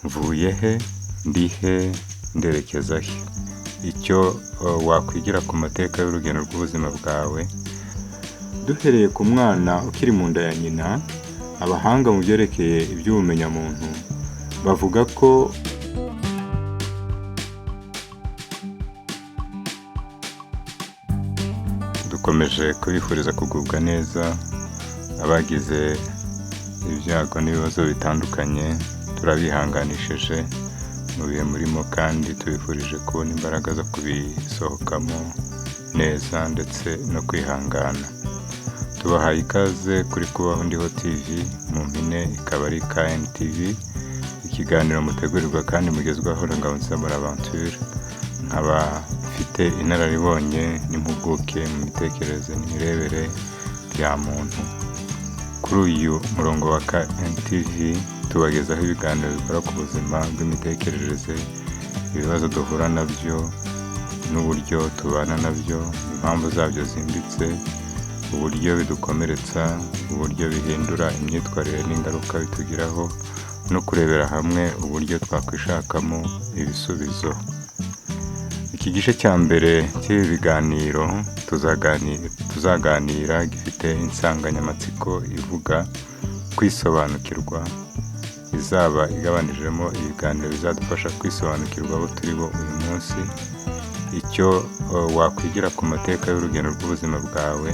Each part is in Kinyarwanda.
mvuye he, ndi he, nderekeza he. Icyo wakwigira ku mateka y'urugendo rw'ubuzima bwawe. Duhereye ku mwana ukiri mu nda ya nyina, abahanga mu byerekeye iby'ubumenyamuntu bavuga ko dukomeje kubifuriza kugubwa neza abagize ibyago n'ibibazo bitandukanye. Turabihanganishije mu bihe murimo kandi tubifurije kubona imbaraga zo kubisohokamo neza ndetse no kwihangana. Tubahaye ikaze kuri Kubaho Ndiho TV, mu mpine ikaba ari KN TV, ikiganiro mutegurirwa kandi mugezwaho na Ngabonziza Bonaventure. Nkaba mfite inararibonye n'impuguke mu mitekerereze n'imirebere bya muntu. Kuri uyu murongo wa KN TV tubagezaho ibiganiro bikora ku buzima bw'imitekerereze, ibibazo duhura nabyo n'uburyo tubana nabyo, impamvu zabyo zimbitse, uburyo bidukomeretsa, uburyo bihindura imyitwarire n'ingaruka bitugiraho, no kurebera hamwe uburyo twakwishakamo ibisubizo. Iki gice cya mbere cy'ibi biganiro tuzaganira gifite insanganyamatsiko ivuga kwisobanukirwa, izaba igabanijemo ibiganiro bizadufasha kwisobanukirwa abo turi bo uyu munsi, icyo wakwigira ku mateka y'urugendo rw'ubuzima bwawe,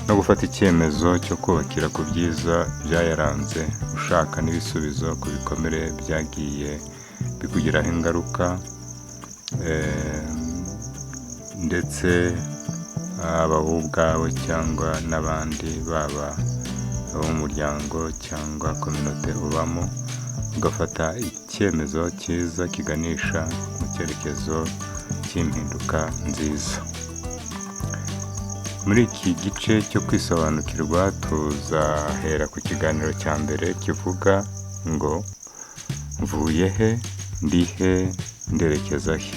no gufata icyemezo cyo kubakira ku byiza byayaranze, ushaka n'ibisubizo ku bikomere byagiye bikugiraho ingaruka, ndetse aba wowe ubwawe cyangwa n'abandi, baba abo mu muryango cyangwa kominote ubamo, ugafata icyemezo cyiza kiganisha mu cyerekezo cy'impinduka nziza. Muri iki gice cyo kwisobanukirwa tuzahera ku kiganiro cya mbere kivuga ngo mvuye he, ndi he, nderekeza he.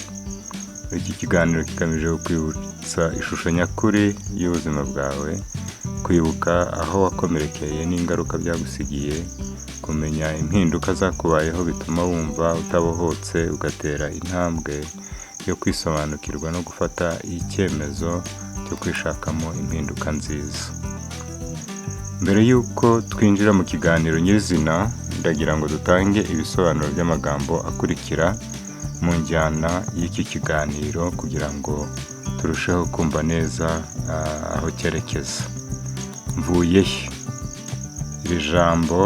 Iki kiganiro kigamije kwibutsa ishusho nyakuri y'ubuzima bwawe, kwibuka aho wakomerekeye n'ingaruka byagusigiye, kumenya impinduka zakubayeho bituma wumva utabohotse, ugatera intambwe yo kwisobanukirwa no gufata icyemezo cyo kwishakamo impinduka nziza. Mbere y'uko twinjira mu kiganiro nyirizina, ndagira ngo dutange ibisobanuro by'amagambo akurikira mu njyana y'iki kiganiro kugira ngo turusheho kumva neza aho cyerekeza. Mvuye he, iri jambo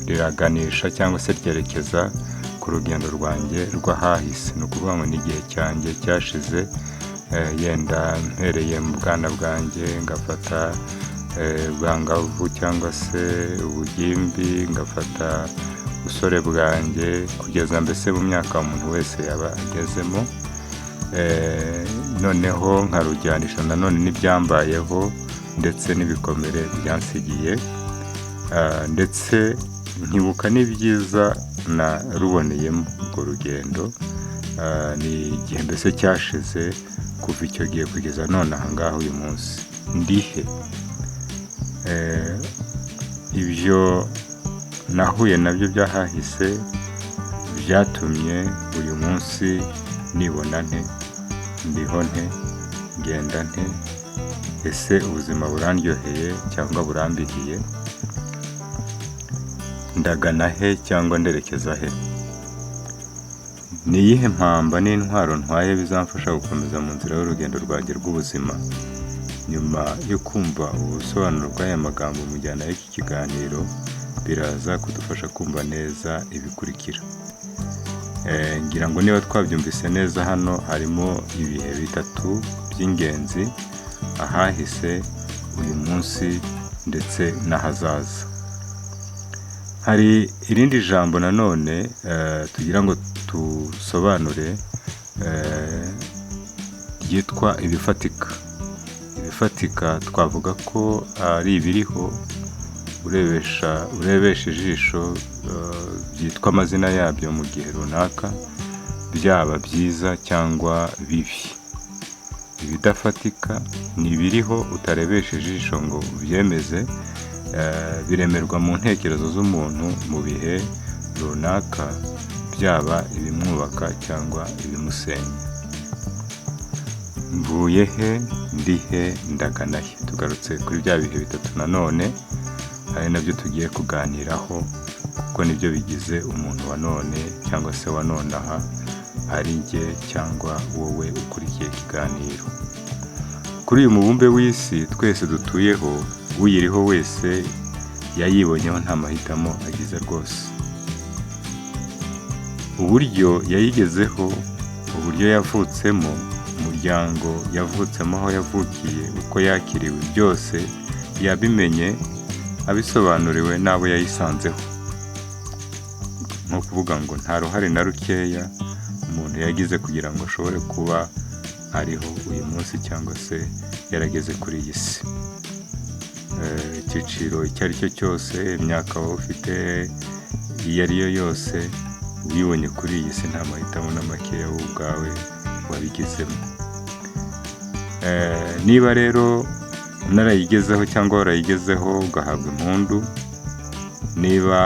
riraganisha cyangwa se ryerekeza ku rugendo rwanjye rw'ahahise. Ni ukuvuga ngo n'igihe cyanjye cyashize, yenda mpereye mu bwana bwanjye ngafata bwangavu cyangwa se ubugimbi, ngafata ubusore bwanjye kugeza mbese mu myaka umuntu wese yaba agezemo, noneho nkarujyanisha nanone n'ibyambayeho ndetse n'ibikomere byansigiye, ndetse nkibuka n'ibyiza naruboneyemo urwo rugendo. Ni igihe mbese cyashize kuva icyo gihe kugeza none aha ngaha uyu munsi. Ndi he, ibyo nahuye nabyo byahahise byatumye uyu munsi nibona nte, ndiho nte, ngenda nte, ese ubuzima burandyoheye cyangwa burambihiye, ndagana he cyangwa nderekeza he. Ni iyihe mpamba n'intwaro ntwaye bizamfasha gukomeza mu nzira y'urugendo rwanjye rw'ubuzima. Nyuma yo kumva ubusobanuro bw'aya magambo mu njyana y'iki kiganiro, biraza kudufasha kumva neza ibikurikira. Ngira ngo niba twabyumvise neza, hano harimo ibihe bitatu by'ingenzi: ahahise, uyu munsi ndetse n'ahazaza. Hari irindi jambo nanone tugira ngo tusobanure ryitwa ibifatika. Ibifatika twavuga ko ari ibiriho urebesha ijisho, byitwa amazina yabyo mu gihe runaka, byaba byiza cyangwa bibi. Ibidafatika ni ibiriho utarebesha ijisho ngo ubyemeze, biremerwa mu ntekerezo z'umuntu mu bihe runaka, byaba ibimwubaka cyangwa ibimusenya. Mvuye he, ndi he, ndagana he? Tugarutse kuri bya bihe bitatu nanone, ari nabyo tugiye kuganiraho kuko nibyo bigize umuntu wa none cyangwa se wa nonaha, ari njye cyangwa wowe ukurikiye ikiganiro. Kuri uyu mubumbe w'isi twese dutuyeho, uyiriho wese yayibonyeho nta mahitamo agize rwose. Uburyo yayigezeho, uburyo yavutsemo, umuryango yavutsemo, aho yavukiye, uko yakiriwe, byose yabimenye abisobanuriwe n'abo yayisanzeho. Nko kuvuga ngo nta ruhare na rukeya umuntu yagize kugira ngo ashobore kuba ariho uyu munsi cyangwa se yarageze kuri iyi si. Icyiciro icyo ari cyo cyose, imyaka waba ufite iyo ari yo yose, wibonye kuri iyi si nta mahitamo na makeya wowe ubwawe wabigizemo. Niba rero narayigezeho cyangwa warayigezeho ugahabwa impundu, niba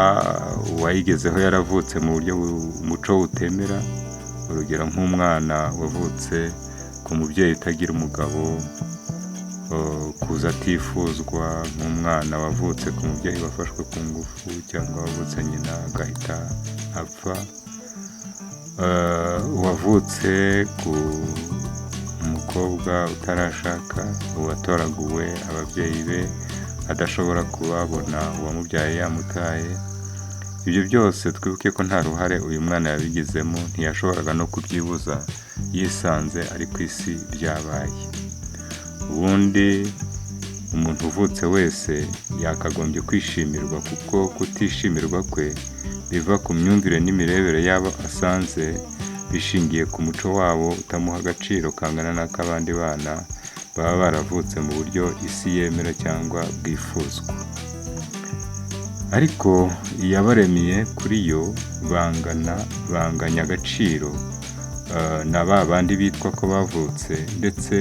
uwayigezeho yaravutse mu buryo umuco utemera, urugero nk'umwana wavutse ku mubyeyi utagira umugabo, kuza atifuzwa, nk'umwana wavutse ku mubyeyi wafashwe ku ngufu cyangwa wavutse nyina agahita apfa, uwavutse ku mukobwa utarashaka, uwatoraguwe ababyeyi be adashobora kubabona uwamubyaye yamutaye. Ibyo byose twibuke ko nta ruhare uyu mwana yabigizemo, ntiyashoboraga no kubyibuza, yisanze ari ku isi byabaye. Ubundi umuntu uvutse wese yakagombye kwishimirwa, kuko kutishimirwa kwe biva ku myumvire n'imirebere y'abo asanze, bishingiye ku muco wabo utamuha agaciro kangana n'ak'abandi bana baba baravutse mu buryo isi yemera cyangwa bwifuzwa. Ariko iyabaremiye kuri yo banganya agaciro na ba bandi bitwa ko bavutse, ndetse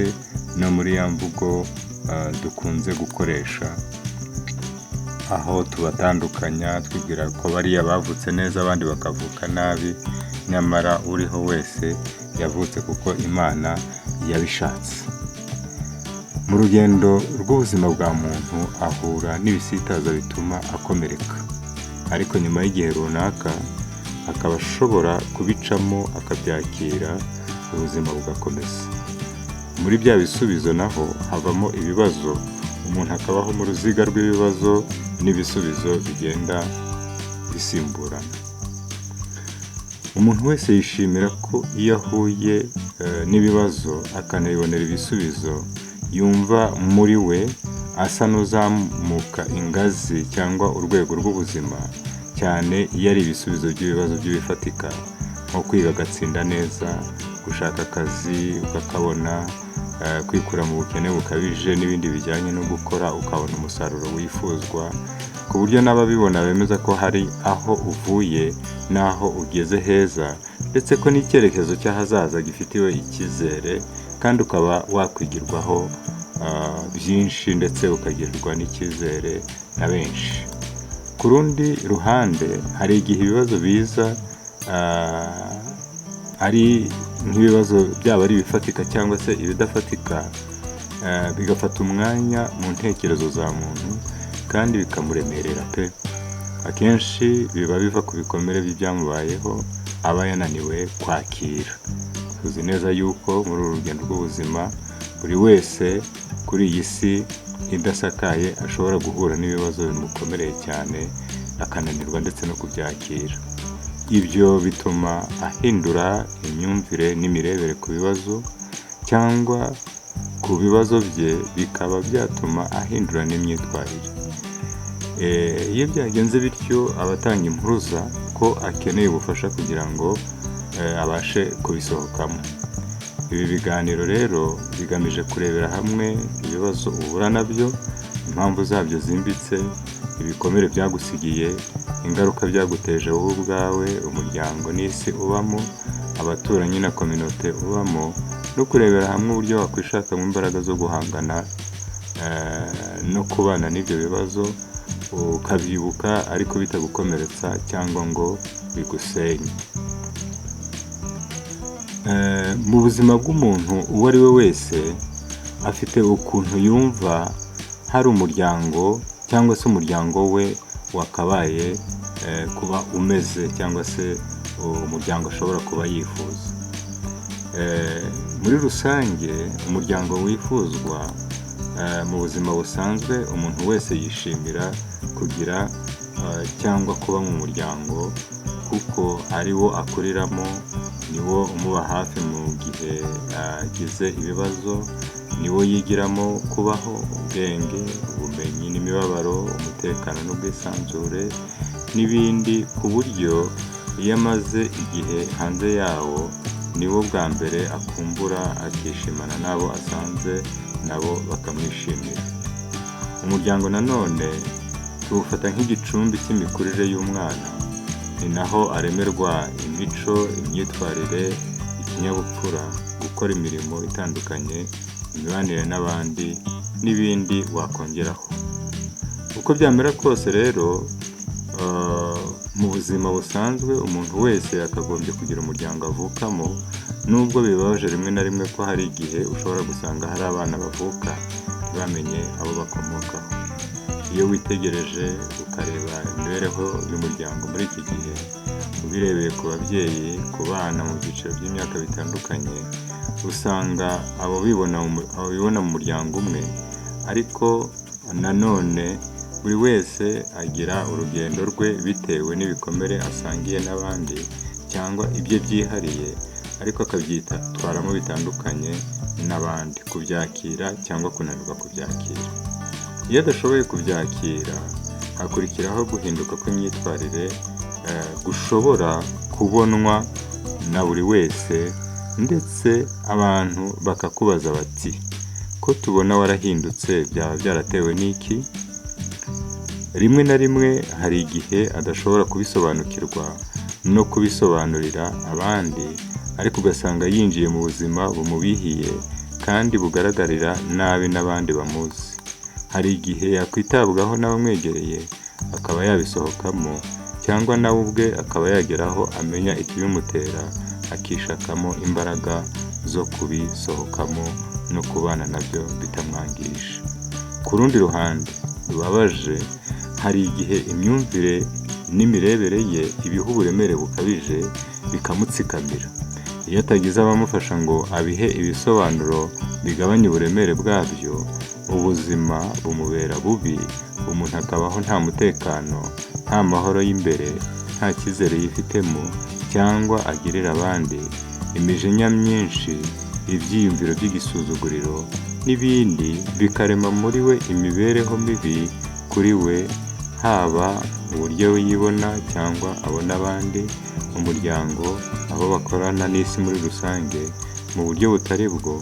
no muri ya mvugo dukunze gukoresha, aho tubatandukanya twibwira ko bariya bavutse neza abandi bakavuka nabi, nyamara uriho wese yavutse kuko Imana yabishatse. Mu rugendo rw'ubuzima bwa muntu ahura n'ibisitaza bituma akomereka, ariko nyuma y'igihe runaka akaba ashobora kubicamo akabyakira, ubuzima bugakomeza. Muri bya bisubizo naho havamo ibibazo, umuntu akabaho mu ruziga rw'ibibazo n'ibisubizo bigenda bisimburana. Umuntu wese yishimira ko iyo ahuye n'ibibazo akanabibonera ibisubizo, yumva muri we asa n'uzamuka ingazi cyangwa urwego rw'ubuzima, cyane iyo ari ibisubizo by'ibibazo by'ibifatika, nko kwiga agatsinda neza, gushaka akazi ukakabona, kwikura mu bukene bukabije n'ibindi bijyanye no gukora ukabona umusaruro wifuzwa, ku buryo n'ababibona bemeza ko hari aho uvuye n'aho ugeze heza, ndetse ko n'icyerekezo cy'ahazaza gifitiwe icyizere, kandi ukaba wakwigirwaho byinshi ndetse ukagirirwa n'icyizere na benshi. Ku rundi ruhande hari igihe ibibazo biza ari nk'ibibazo byaba ari ibifatika cyangwa se ibidafatika, bigafata umwanya mu ntekerezo za muntu kandi bikamuremerera pe. Akenshi biba biva ku bikomere by'ibyamubayeho aba yananiwe kwakira. Tuzi neza yuko muri uru rugendo rw'ubuzima buri wese kuri iyi si idasakaye ashobora guhura n'ibibazo bimukomereye cyane, akananirwa ndetse no kubyakira. Ibyo bituma ahindura imyumvire n'imirebere ku bibazo, cyangwa ku bibazo bye bikaba byatuma ahindura n'imyitwarire. Iyo byagenze bityo aba atanga impuruza ko akeneye ubufasha kugira ngo abashe kubisohokamo. Ibi biganiro rero bigamije kurebera hamwe ibibazo uhura nabyo, impamvu zabyo zimbitse, ibikomere byagusigiye, ingaruka byaguteje wowe ubwawe, umuryango n'isi ubamo, abaturanyi na kominote ubamo, no kurebera hamwe uburyo wakwishakamo imbaraga zo guhangana no kubana n'ibyo bibazo, ukabyibuka ariko bitagukomeretsa cyangwa ngo bigusenye. Mu buzima bw'umuntu uwo ari we wese afite ukuntu yumva hari umuryango cyangwa se umuryango we wakabaye kuba umeze, cyangwa se umuryango ashobora kuba yifuza. Muri rusange umuryango wifuzwa mu buzima busanzwe umuntu wese yishimira kugira cyangwa kuba mu muryango, kuko ari wo akuriramo, ni wo umuba hafi mu gihe agize ibibazo, ni wo yigiramo kubaho, ubwenge, ubumenyi n'imibabaro, umutekano n'ubwisanzure n'ibindi, ku buryo iyo amaze igihe hanze yawo ni wo bwa mbere akumbura akishimana n'abo asanze nabo bakamwishimira. Umuryango nanone tuwufata nk'igicumbi cy'imikurire y'umwana, ni naho aremerwa imico, imyitwarire, ikinyabupfura, gukora imirimo itandukanye, imibanire n'abandi n'ibindi wakongeraho. Uko byamera kose rero, mu buzima busanzwe umuntu wese yakagombye kugira umuryango avukamo, nubwo bibabaje rimwe na rimwe ko hari igihe ushobora gusanga hari abana bavuka ntibamenye abo bakomokaho. Iyo witegereje ukareba imibereho y'umuryango muri iki gihe, ubirebeye ku babyeyi, ku bana mu byiciro by'imyaka bitandukanye, usanga abo bibona mu muryango umwe, ariko nanone buri wese agira urugendo rwe bitewe n'ibikomere asangiye n'abandi cyangwa ibye byihariye, ariko akabyitwaramo bitandukanye n'abandi, kubyakira cyangwa kunanirwa kubyakira. Iyo adashoboye kubyakira, hakurikiraho guhinduka kw'imyitwarire gushobora kubonwa na buri wese, ndetse abantu bakakubaza bati, ko tubona warahindutse, byaba byaratewe n'iki? Rimwe na rimwe hari igihe adashobora kubisobanukirwa no kubisobanurira abandi, ariko ugasanga yinjiye mu buzima bumubihiye kandi bugaragarira nabi n'abandi bamuzi. Hari igihe yakwitabwaho n'abamwegereye akaba yabisohokamo, cyangwa nawe ubwe akaba yageraho amenya ikibimutera, akishakamo imbaraga zo kubisohokamo no kubana nabyo bitamwangije. Ku rundi ruhande rubabaje, hari igihe imyumvire n'imirebere ye ibiha uburemere bukabije bikamutsikamira. Iyo atagize abamufasha ngo abihe ibisobanuro bigabanya uburemere bwabyo, ubuzima bumubera bubi, umuntu akabaho nta mutekano, nta mahoro y'imbere, nta cyizere yifitemo cyangwa agirira abandi, imijinya myinshi, ibyiyumviro by'igisuzuguriro n'ibindi bikarema muri we imibereho mibi kuri we, haba uburyo yibona cyangwa abona abandi, umuryango, abo bakorana n'isi muri rusange, mu buryo butari bwo,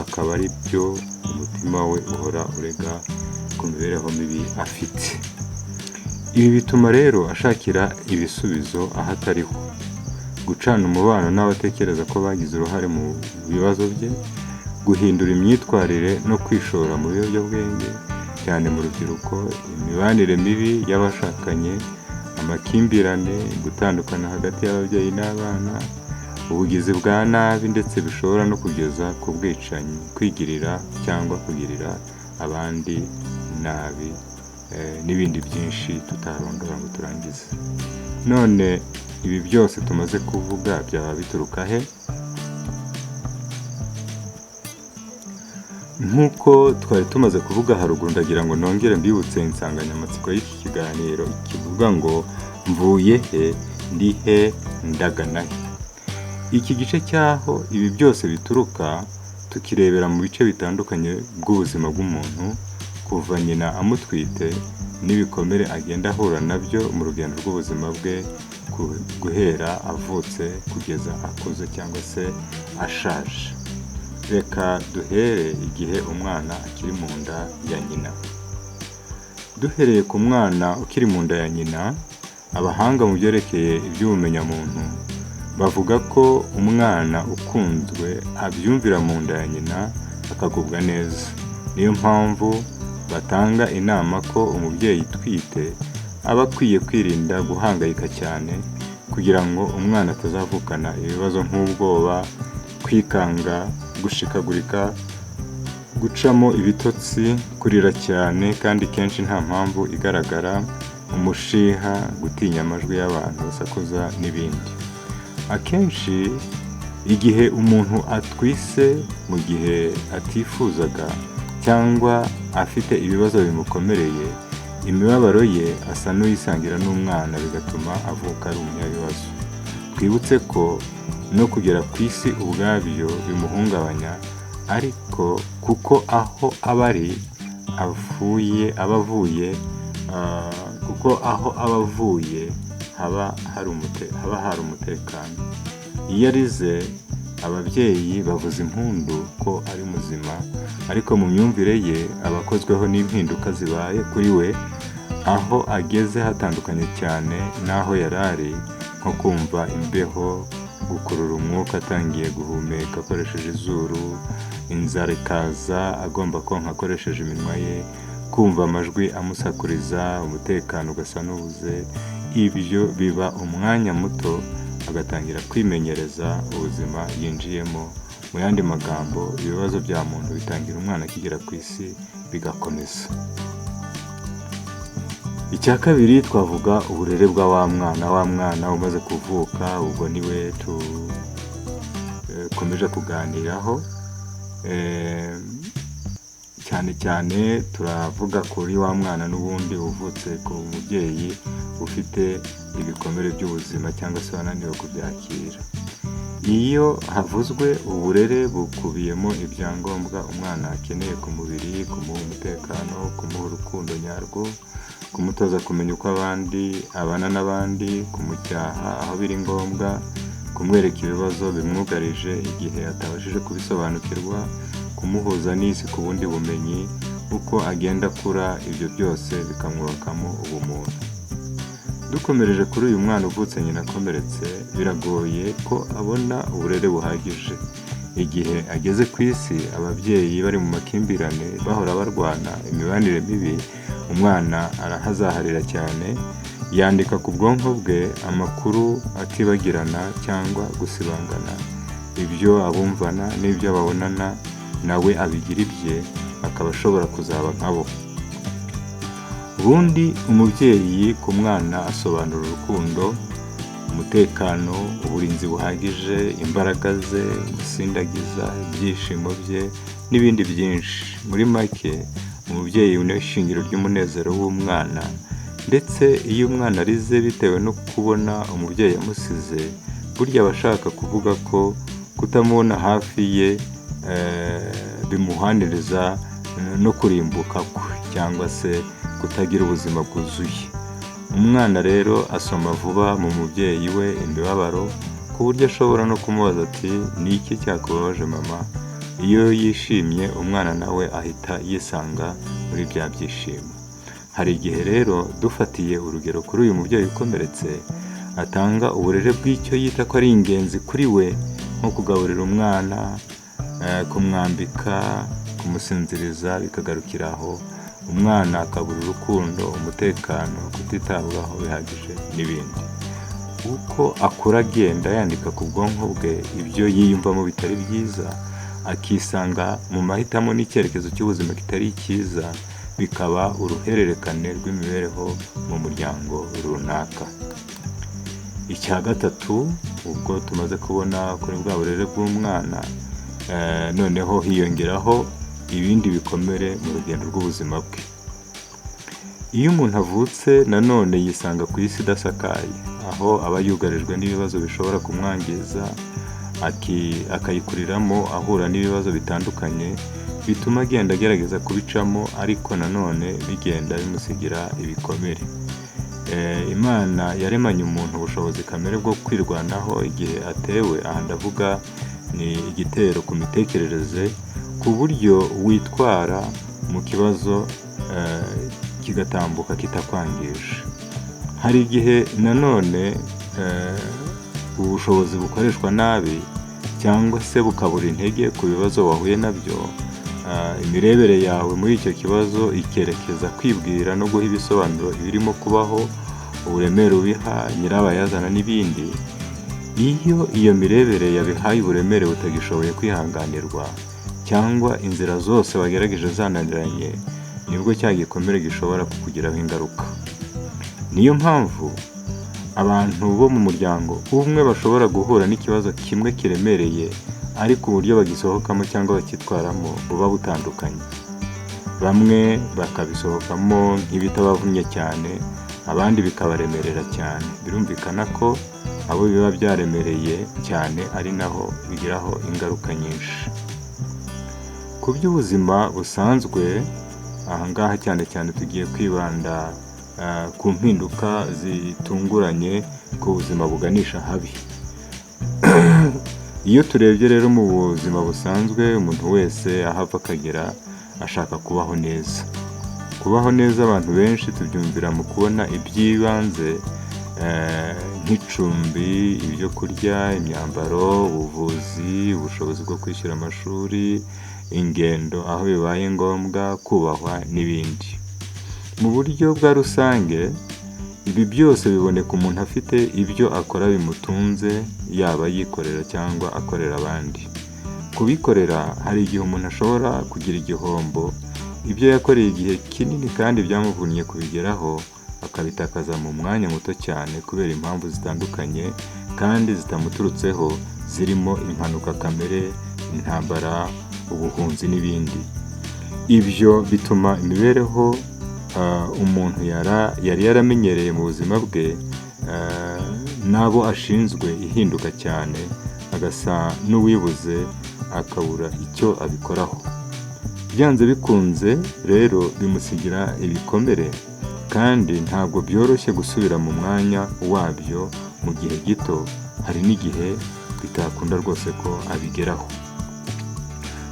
akaba ari byo umutima we uhora urega ku mibereho mibi afite. Ibi bituma rero ashakira ibisubizo aho atariho, gucana umubano n'abatekereza ko bagize uruhare mu bibazo bye, guhindura imyitwarire no kwishora mu biyobyabwenge, cyane mu rubyiruko, imibanire mibi y'abashakanye, amakimbirane, gutandukana hagati y'ababyeyi n'abana, ubugizi bwa nabi ndetse bishobora no kugeza ku bwicanyi, kwigirira cyangwa kugirira abandi nabi, n'ibindi byinshi tutarondora ngo turangize. None ibi byose tumaze kuvuga byaba bituruka he? Nk'uko twari tumaze kuvuga haruguru, ndagira ngo nongere mbibutse insanganyamatsiko y'iki kiganiro kivuga ngo mvuye he, ndi he, ndagana he. Iki gice cy'aho ibi byose bituruka tukirebera mu bice bitandukanye bw'ubuzima bw'umuntu, kuva nyina amutwite n'ibikomere agenda ahura nabyo mu rugendo rw'ubuzima bwe, guhera avutse kugeza akuze cyangwa se ashaje. Reka duhere igihe umwana akiri mu nda ya nyina. Duhereye ku mwana ukiri mu nda ya nyina, abahanga mu byerekeye iby'ubumenyamuntu bavuga ko umwana ukunzwe abyumvira mu nda ya nyina akagubwa neza. Niyo mpamvu batanga inama ko umubyeyi utwite aba akwiye kwirinda guhangayika cyane kugira ngo umwana atazavukana ibibazo nk'ubwoba, kwikanga, gushikagurika, gucamo ibitotsi, kurira cyane kandi kenshi nta mpamvu igaragara, umushiha, gutinya amajwi y'abantu basakuza n'ibindi. Akenshi igihe umuntu atwise mu gihe atifuzaga cyangwa afite ibibazo bimukomereye, imibabaro ye asa n'uyisangira n'umwana bigatuma avuka ari umunyabibazo. Twibutse ko no kugera ku isi ubwabyo bimuhungabanya, ariko kuko aho aba avuye haba hari umutekano. Iyo arize, ababyeyi bavuza impundu ko ari muzima, ariko mu myumvire ye aba akozweho n'impinduka zibaye kuri we. Aho ageze hatandukanye cyane n'aho yari ari, nko kumva imbeho, gukurura umwuka atangiye guhumeka akoresheje izuru, inzara ikaza agomba konka akoresheje iminwa ye, kumva amajwi amusakuriza, umutekano ugasa n'ubuze. Ibyo biba umwanya muto agatangira kwimenyereza ubuzima yinjiyemo. Mu yandi magambo, ibibazo bya muntu bitangira umwana akigera ku isi bigakomeza. Icya kabiri twavuga uburere bwa wa mwana umaze kuvuka. Ubwo niwe dukomeje kuganiraho. Cyane cyane turavuga kuri wa mwana n'ubundi uvutse ku mubyeyi ufite ibikomere by'ubuzima cyangwa se wananiwe kubyakira. Iyo havuzwe uburere, bukubiyemo ibyangombwa umwana akeneye ku mubiri: kumuha umutekano, kumuha urukundo nyarwo, kumutoza kumenya uko abandi abana n'abandi, kumucyaha aho biri ngombwa, kumwereka ibibazo bimwugarije igihe atabashije kubisobanukirwa, kumuhuza n'isi ku bundi bumenyi. Uko agenda akura, ibyo byose bikamwubakamo ubumuntu. Dukomereje kuri uyu mwana uvutse nyina akomeretse, biragoye ko abona uburere buhagije. Igihe ageze ku isi, ababyeyi bari mu makimbirane, bahora barwana, imibanire mibi, umwana arahazaharira cyane. Yandika ku bwonko bwe amakuru atibagirana cyangwa gusibangana. Ibyo abumvana n'ibyo babonana nawe abigira ibye, akaba ashobora kuzaba nkabo. Ubundi umubyeyi ku mwana asobanura urukundo, umutekano, uburinzi buhagije, imbaraga ze, gusindagiza, ibyishimo bye n'ibindi byinshi. Muri make, umubyeyi ni we shingiro ry'umunezero w'umwana. Ndetse iyo umwana arize bitewe no kubona umubyeyi yamusize, burya aba ashaka kuvuga ko kutamubona hafi ye bimuhaniriza no kurimbuka kwe, cyangwa se kutagira ubuzima bwuzuye. Umwana rero asoma vuba mu mubyeyi we imibabaro, ku buryo ashobora no kumubaza ati: ni iki cyakubabaje mama? Iyo yishimye, umwana nawe ahita yisanga muri bya byishimo. Hari igihe rero, dufatiye urugero kuri uyu mubyeyi ukomeretse, atanga uburere bw'icyo yita ko ari ingenzi kuri we, nko kugaburira umwana, kumwambika, kumusinziriza, bikagarukira aho. Umwana akabura urukundo, umutekano, kutitabwaho bihagije n'ibindi. Uko akura agenda yandika ku bwonko bwe ibyo yiyumvamo bitari byiza, akisanga mu mahitamo n'icyerekezo cy'ubuzima kitari cyiza, bikaba uruhererekane rw'imibereho mu muryango runaka. Icya gatatu, ubwo tumaze kubona kuri bwa burere bw'umwana, noneho hiyongeraho ibindi bikomere mu rugendo rw'ubuzima bwe. Iyo umuntu avutse nanone yisanga ku isi idasakaye, aho aba yugarijwe n'ibibazo bishobora kumwangiza, akayikuriramo ahura n'ibibazo bitandukanye bituma agenda agerageza kubicamo, ariko nanone bigenda bimusigira ibikomere. Imana yaremanye umuntu ubushobozi kamere bwo kwirwanaho igihe atewe. Aha ndavuga ni igitero ku mitekerereze, ku buryo witwara mu kibazo kigatambuka kitakwangije. Hari igihe nanone ubushobozi bukoreshwa nabi cyangwa se bukabura intege ku bibazo wahuye nabyo, imirebere yawe muri icyo kibazo ikerekeza kwibwira no guha ibisobanuro ibirimo kubaho, uburemere ubiha, nyirabayazana n'ibindi. Iyo mirebere yabihaye uburemere butagishoboye kwihanganirwa, cyangwa inzira zose wagerageje zananiranye, nibwo cya gikomere gishobora kukugiraho ingaruka. Niyo mpamvu abantu bo mu muryango umwe bashobora guhura n'ikibazo kimwe kiremereye, ariko uburyo bagisohokamo cyangwa bakitwaramo buba butandukanye. Bamwe bakabisohokamo nk'ibitabavunnye cyane, abandi bikabaremerera cyane. Birumvikana ko abo biba byaremereye cyane ari naho bigiraho ingaruka nyinshi. Ku by'ubuzima busanzwe, ahangaha cyane cyane tugiye kwibanda ku mpinduka zitunguranye ku buzima buganisha habi. Iyo turebye rero mu buzima busanzwe, umuntu wese aho ava akagera ashaka kubaho neza. Kubaho neza abantu benshi tubyumvira mu kubona iby'ibanze nk'icumbi, ibyo kurya, imyambaro, ubuvuzi, ubushobozi bwo kwishyura amashuri, ingendo aho bibaye ngombwa, kubahwa n'ibindi. Mu buryo bwa rusange, ibi byose biboneka umuntu afite ibyo akora bimutunze, yaba yikorera cyangwa akorera abandi. Kubikorera, hari igihe umuntu ashobora kugira igihombo, ibyo yakoreye igihe kinini kandi byamuvunnye kubigeraho, akabitakaza mu mwanya muto cyane kubera impamvu zitandukanye kandi zitamuturutseho, zirimo impanuka kamere, intambara, ubuhunzi n'ibindi. Ibyo bituma imibereho umuntu yari yaramenyereye mu buzima bwe n'abo ashinzwe ihinduka cyane, agasa n'uwibuze, akabura icyo abikoraho. Byanze bikunze rero bimusigira ibikomere, kandi ntabwo byoroshye gusubira mu mwanya wabyo mu gihe gito. Hari n'igihe bitakunda rwose ko abigeraho.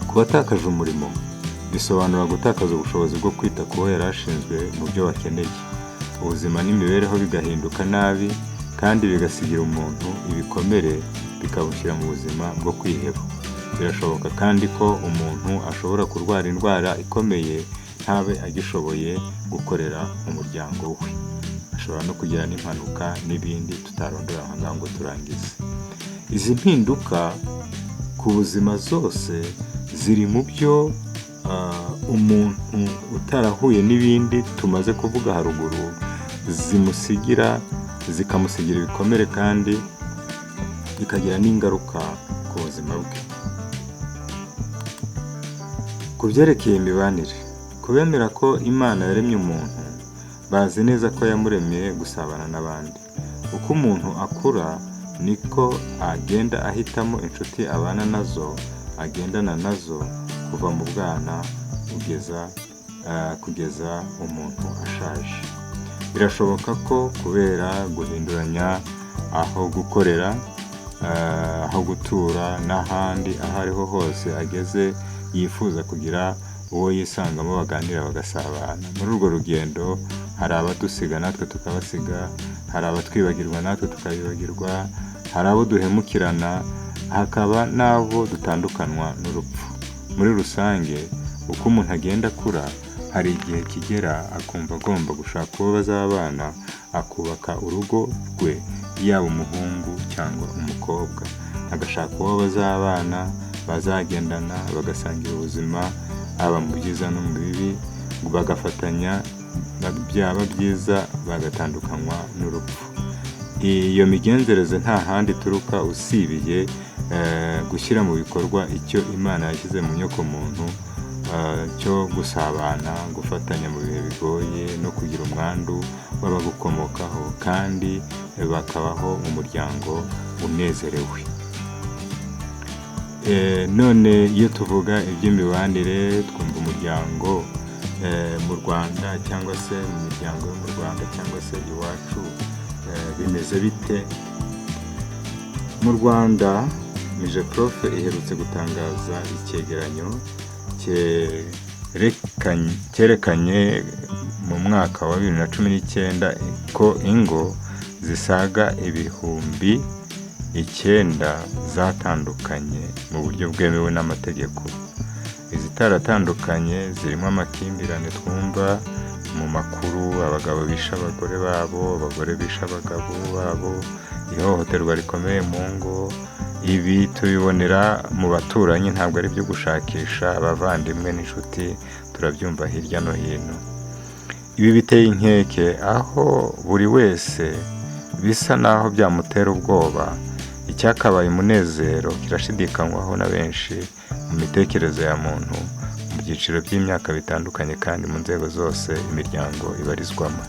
Ku batakaje umurimo, bisobanura gutakaza ubushobozi bwo kwita ku bo yari ashinzwe mu byo bakeneye. Ubuzima n'imibereho bigahinduka nabi, kandi bigasigira umuntu ibikomere, bikabushyira mu buzima bwo kwiheba. Birashoboka kandi ko umuntu ashobora kurwara indwara ikomeye ntabe agishoboye gukorera umuryango we. Ashobora no kugira n'impanuka n'ibindi tutarondora aha ngaha ngo turangize. Izi mpinduka ku buzima zose ziri mu byo umuntu utarahuye n'ibindi tumaze kuvuga haruguru zikamusigira ibikomere, kandi bikagira n'ingaruka ku buzima bwe. Ku byerekeye imibanire, kubemera ko Imana yaremye umuntu, bazi neza ko yamuremeye gusabana n'abandi. Uko umuntu akura, niko agenda ahitamo inshuti abana nazo, agendana nazo kuva mu bwana kugeza umuntu ashaje. Birashoboka ko kubera guhinduranya aho gukorera, aho gutura n'ahandi aho ariho hose ageze, yifuza kugira uwo yisangamo baganira bagasabana. Muri urwo rugendo hari abadusiga natwe tukabasiga, hari abatwibagirwa natwe tukabibagirwa, hari abo duhemukirana, hakaba n'abo dutandukanwa n'urupfu. Muri rusange, uko umuntu agenda akura, hari igihe kigera akumva agomba gushaka uwo bazabana, akubaka urugo rwe, yaba umuhungu cyangwa umukobwa. Agashaka uwo bazabana, bazagendana, bagasangira ubuzima, haba mu byiza no mu bibi, bagafatanya, byaba byiza bagatandukanywa n'urupfu. Iyo migenzereze nta handi ituruka usibiye gushyira mu bikorwa icyo Imana yashyize mu nyokomuntu, cyo gusabana, gufatanya mu bihe bigoye, no kugira umwandu w'abagukomokaho, kandi bakabaho mu muryango unezerewe. None iyo tuvuga iby'imibanire, twumva umuryango mu Rwanda, cyangwa se mu miryango yo mu Rwanda cyangwa se iwacu bimeze bite? Mu Rwanda, Migeprof iherutse gutangaza icyegeranyo cyerekanye mu mwaka wa 2019 ko ingo zisaga 9,000 zatandukanye mu buryo bwemewe n'amategeko. izitaratandukanye zirimo amakimbirane twumva mu makuru, abagabo bisha abagore babo, abagore bisha abagabo babo, ihohoterwa rikomeye mu ngo. Ibi tubibonera mu baturanyi, ntabwo ari ibyo gushakisha, abavandimwe n'inshuti turabyumva hirya no hino. Ibi biteye inkeke aho buri wese bisa naho byamutera ubwoba. Icyakabaye umunezero kirashidikanywaho na benshi mu mitekerereze ya muntu, mu byiciro by'imyaka bitandukanye kandi mu nzego zose imiryango ibarizwamo.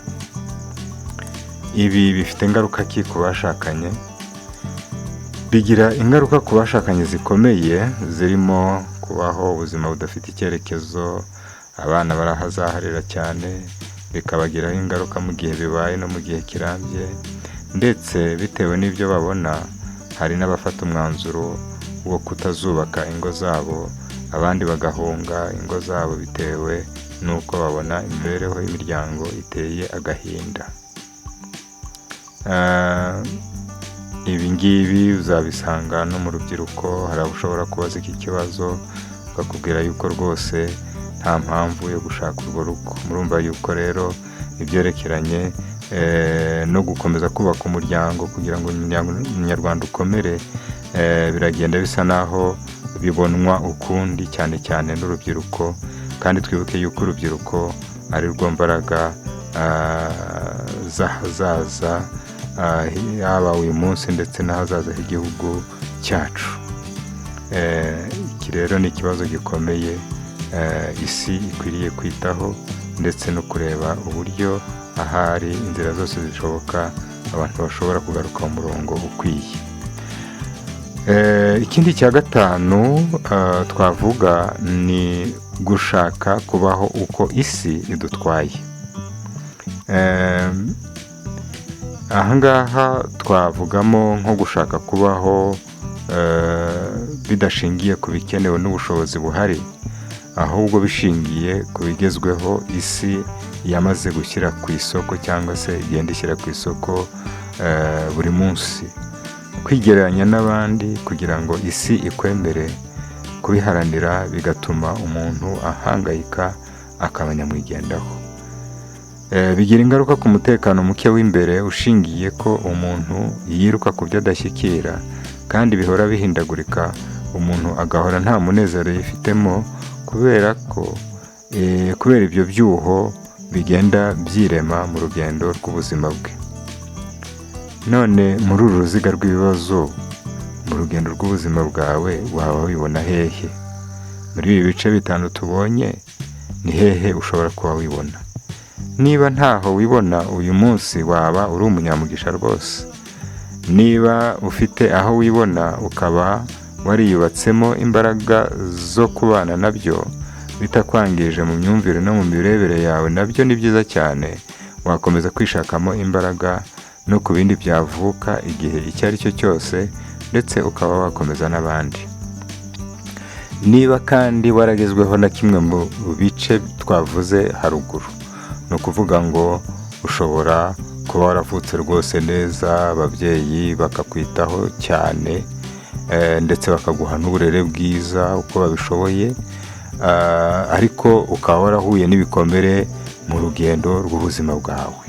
Ibi bifite ingaruka ki ku bashakanye? Bigira ingaruka ku bashakanye zikomeye, zirimo kubaho ubuzima budafite icyerekezo, abana barahazaharira cyane, bikabagiraho ingaruka mu gihe bibaye no mu gihe kirambye, ndetse bitewe n'ibyo babona hari n'abafata umwanzuro wo kutazubaka ingo zabo, abandi bagahunga ingo zabo bitewe n'uko babona imibereho y'imiryango iteye agahinda. Ibi ngibi uzabisanga no mu rubyiruko. Hari abo ushobora kubaza iki kibazo bakakubwira yuko rwose nta mpamvu yo gushaka urwo rugo. Murumva yuko rero ibyerekeranye no gukomeza kubaka umuryango kugira ngo umunyarwanda ukomere, biragenda bisa naho bibonwa ukundi, cyane cyane n'urubyiruko. Kandi twibuke yuko urubyiruko ari rwo mbaraga z'ahazaza, haba uyu munsi ndetse n'ahazaza h'igihugu cyacu. Iki rero ni ikibazo gikomeye isi ikwiriye kwitaho, ndetse no kureba uburyo ahari inzira zose zishoboka abantu bashobora kugaruka mu murongo ukwiye. Ikindi cya gatanu twavuga ni gushaka kubaho uko isi idutwaye. Ahangaha twavugamo nko gushaka kubaho bidashingiye ku bikenewe n'ubushobozi buhari, ahubwo bishingiye ku bigezweho isi yamaze gushyira ku isoko, cyangwa se igenda ishyira ku isoko buri munsi. Kwigereranya n'abandi kugira ngo isi ikwemere, kubiharanira bigatuma umuntu ahangayika akaba nyamwigendaho. Bigira ingaruka ku mutekano muke w'imbere ushingiye ko umuntu yiruka ku byo adashyikira, kandi bihora bihindagurika. Umuntu agahora nta munezero yifitemo kubera ibyo byuho bigenda byirema mu rugendo rw'ubuzima bwe. None muri uru ruziga rw'ibibazo, mu rugendo rw'ubuzima bwawe waba wibona hehe? Muri ibi bice bitanu tubonye, ni hehe ushobora kuba wibona? Niba ntaho wibona uyu munsi, waba uri umunyamugisha rwose. Niba ufite aho wibona ukaba wariyubatsemo imbaraga zo kubana nabyo bitakwangije mu myumvire no mu mirebere yawe, nabyo ni byiza cyane. Wakomeza kwishakamo imbaraga no ku bindi byavuka igihe icyo ari cyo cyose, ndetse ukaba wakomeza n'abandi. Niba kandi waragezweho na kimwe mu bice twavuze haruguru, ni ukuvuga ngo ushobora kuba waravutse rwose neza, ababyeyi bakakwitaho cyane, ndetse bakaguha n'uburere bwiza uko babishoboye, ariko ukaba warahuye n'ibikomere mu rugendo rw'ubuzima bwawe,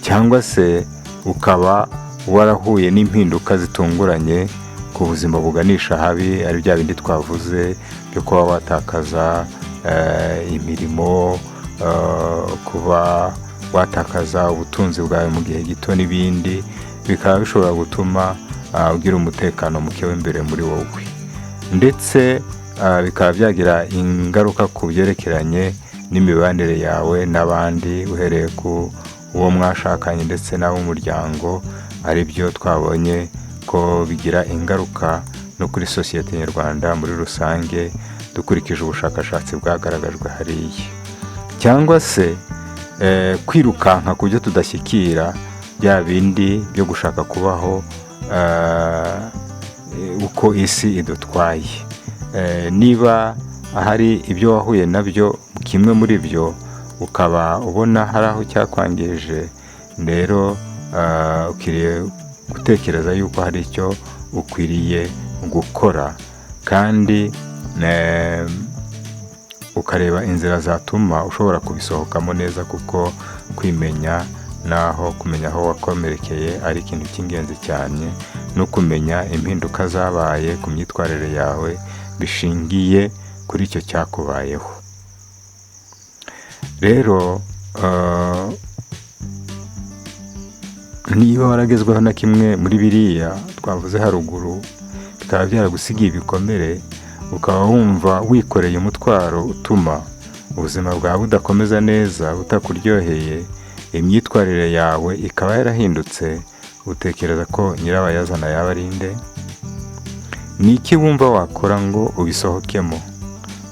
cyangwa se ukaba warahuye n'impinduka zitunguranye ku buzima buganisha habi, ari bya bindi twavuze byo kuba watakaza imirimo, kuba watakaza ubutunzi bwawe mu gihe gito n'ibindi. Bikaba bishobora gutuma ugira umutekano muke w'imbere muri wowe, ndetse bikaba byagira ingaruka ku byerekeranye n'imibanire yawe n'abandi, uhereye ku uwo mwashakanye ndetse n'ab'umuryango. Ari byo twabonye ko bigira ingaruka no kuri sosiyete nyarwanda muri rusange, dukurikije ubushakashatsi bwagaragajwe hariya. Cyangwa se kwirukanka ku byo tudashyikira, bya bindi byo gushaka kubaho uko isi idutwaye. Niba hari ibyo wahuye nabyo, kimwe muri byo ukaba ubona hari aho cyakwangije, rero ukwiriye gutekereza yuko hari icyo ukwiriye gukora, kandi ukareba inzira zatuma ushobora kubisohokamo neza, kuko kwimenya naho kumenya aho wakomerekeye ari ikintu cy'ingenzi cyane, no kumenya impinduka zabaye ku myitwarire yawe bishingiye kuri icyo cyakubayeho. Rero niba waragezweho na kimwe muri biriya twavuze haruguru bikaba byaragusigiye ibikomere, ukaba wumva wikoreye umutwaro utuma ubuzima bwawe budakomeza neza, butakuryoheye, imyitwarire yawe ikaba yarahindutse, utekereza ko nyirabayazana yaba ari nde? Ni iki wumva wakora ngo ubisohokemo?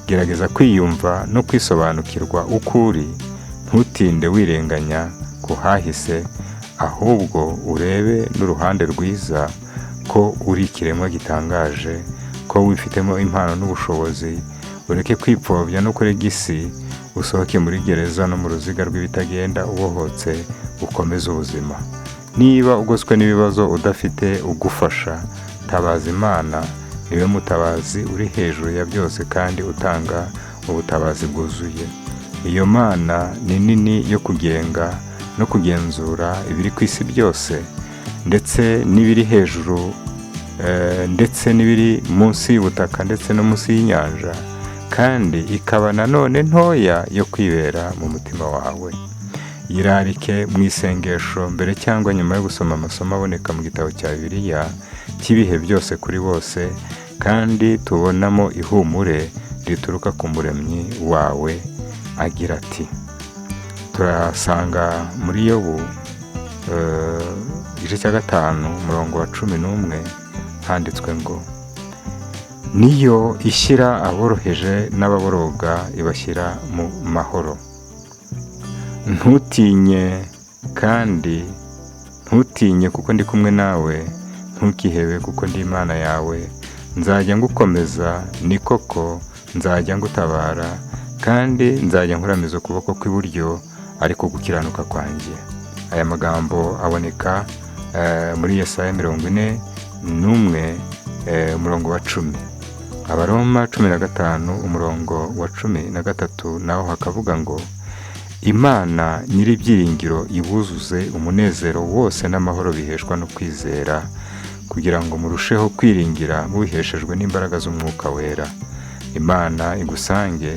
Gerageza kwiyumva no kwisobanukirwa uko uri, ntutinde wirenganya ku hahise, ahubwo urebe n'uruhande rwiza ko uri ikiremwa gitangaje, ko wifitemo impano n'ubushobozi. Ureke kwipfobya no kurega isi, usohoke muri gereza no mu ruziga rw'ibitagenda ubohotse, ukomeze ubuzima. Niba ugoswe n'ibibazo udafite ugufasha, tabaza Imana. Niwe mutabazi uri hejuru ya byose kandi utanga ubutabazi bwuzuye. Iyo Mana ni nini yo kugenga no kugenzura ibiri ku isi byose, ndetse n'ibiri hejuru, ndetse n'ibiri munsi y'ubutaka ndetse no munsi y'inyanja, kandi ikaba nanone ntoya yo kwibera mu mutima wawe. Yirarike mu isengesho mbere cyangwa nyuma yo gusoma amasomo aboneka mu gitabo cya Bibiliya cy'ibihe byose kuri bose, kandi tubonamo ihumure rituruka ku Muremyi wawe. Agira ati, turasanga muri Yobu igice cya 5 umurongo wa 11 handitswe ngo, niyo ishyira aboroheje n'ababoroga ibashyira mu mahoro. Ntutinye kuko ndi kumwe nawe, ntukihebe kuko ndi Imana yawe. Nzajya ngukomeza, ni koko nzajya ngutabara, kandi nzajya nkuramiza ukuboko kw'iburyo ariko gukiranuka kwanjye. Aya magambo aboneka muri Yesaya 41 umurongo wa 10. Abaroma 15 umurongo wa 13 naho hakavuga ngo, Imana nyir'ibyiringiro ibuzuze umunezero wose n'amahoro biheshwa no kwizera, kugira ngo murusheho kwiringira mubiheshejwe n'imbaraga z'Umwuka Wera. Imana igusange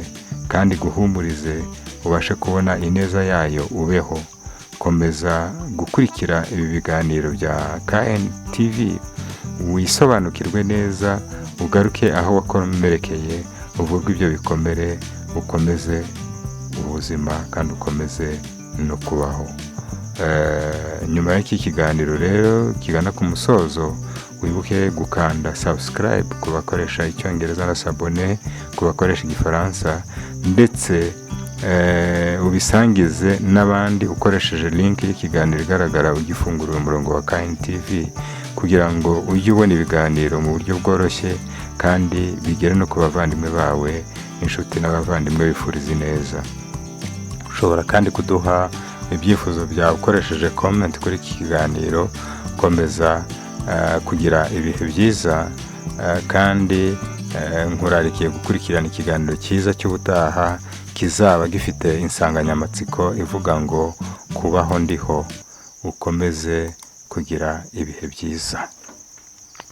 kandi guhumurize, ubashe kubona ineza yayo ubeho. Komeza gukurikira ibi biganiro bya KNTV, wisobanukirwe neza, ugaruke aho wakomerekeye, uvurwe ibyo bikomere, ukomeze ubuzima kandi ukomeze no kubaho. Nyuma y'iki kiganiro rero kigana ku musozo, wibuke gukanda subscribe ku bakoresha icyongereza na s'abonner ku bakoresha igifaransa, ndetse ubisangize n'abandi ukoresheje link y'ikiganiro igaragara ugifungura umurongo wa KNTV, kugira ngo ujye ubona ibiganiro mu buryo bworoshye kandi bigere no ku bavandimwe bawe, inshuti n'abavandimwe bifuriza neza. Ushobora kandi kuduha ibyifuzo byawe ukoresheje comment kuri iki kiganiro. Komeza kugira ibihe byiza, kandi nkurarikiye gukurikirana ikiganiro cyiza cy'ubutaha kizaba gifite insanganyamatsiko ivuga ngo kubaho ndiho. Ukomeze kugira ibihe byiza.